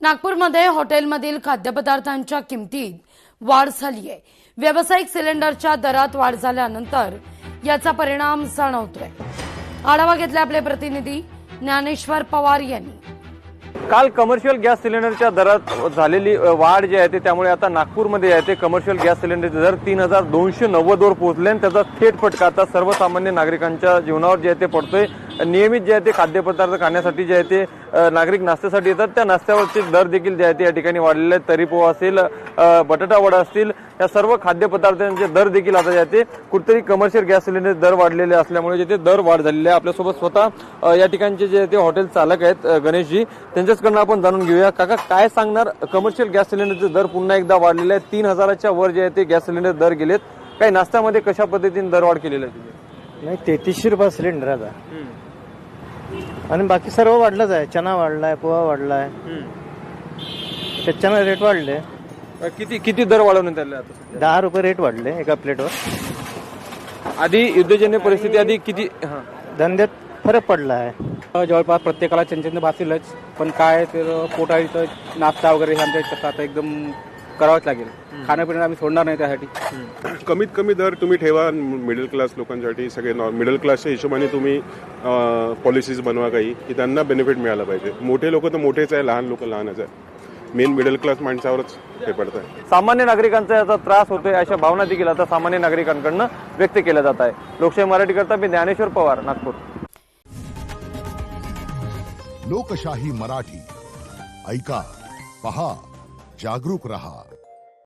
नागपूरमध्ये हॉटेलमधील खाद्यपदार्थांच्या किमतीत वाढ झाली आहे। व्यावसायिक सिलेंडरच्या दरात वाढ झाल्यानंतर याचा परिणाम जाणवतोय। आढावा घेतला आपले प्रतिनिधी ज्ञानेश्वर पवार यांनी। काल कमर्शियल गॅस सिलेंडरच्या दरात झालेली वाढ जी आहे त्यामुळे आता नागपूरमध्ये आहे ते कमर्शियल गॅस सिलेंडरचे दर 3290 वर पोहोचले आणि त्याचा थेट फटका आता सर्वसामान्य नागरिकांच्या जीवनावर जे आहे ते पडतोय। नियमित जे आहे ते खाद्यपदार्थ खाण्यासाठी जे आहे ते नागरिक नाश्त्यासाठी येतात, त्या नाश्त्यावरचे दर देखील जे आहे ते या ठिकाणी वाढलेले आहेत। तरी पोहा असेल, बटाटा वडा असतील, या सर्व खाद्यपदार्थांचे दर देखील आता जे आहे ते कुठेतरी कमर्शियल गॅस सिलेंडर दर वाढलेले असल्यामुळे जे ते दर वाढ झालेले आहे। आपल्यासोबत स्वतः या ठिकाणचे जे ते हॉटेल चालक आहेत गणेशजी, त्यांच्याकडून आपण जाणून घेऊया। काका, काय सांगणार, कमर्शियल गॅस सिलेंडरचे दर पुन्हा एकदा वाढलेले आहेत, 3000च्या वर जे आहे ते गॅस सिलेंडर दर गेलेत। काही नाश्त्यामध्ये कशा पद्धतीने दर वाढ केलेली आहे? नाही, 3300 रुपये सिलेंडर आता, आणि बाकी सर्व वाढलंच आहे। चना वाढलाय, पोहा वाढलाय, त्याच्यानं रेट वाढले। किती दर वाढवण्यात आले? आता 10 रुपये रेट वाढले एका प्लेटवर। आधी युद्धजन्य परिस्थिती आधी किती धंद्यात फरक पडला आहे। जवळपास प्रत्येकाला चंचन भासेलच, पण काय तर पोटाळीचं नाश्ता वगैरे हे आमच्या कसं आता एकदम करावंच लागेल। खाण्यापिण्याला आम्ही सोडणार नाही त्यासाठी। कमीत कमी दर तुम्ही ठेवा मिडल क्लास लोकांसाठी। सगळे मिडल क्लासच्या हिशोबाने तुम्ही पॉलिसीज बनवा काही की त्यांना बेनिफिट मिळाला पाहिजे। मोठे लोक तर मोठेच आहे, लहान लोक लहानच आहे। मेन मिडल क्लास माणसावरच हे पडत आहे। सामान्य नागरिकांचा याचा त्रास होतोय अशा भावना देखील आता सामान्य नागरिकांकडून व्यक्त केल्या जात आहे। लोकशाही मराठी करता मी ज्ञानेश्वर पवार, नागपूर। लोकशाही मराठी ऐका, पहा, जागरूक रहा।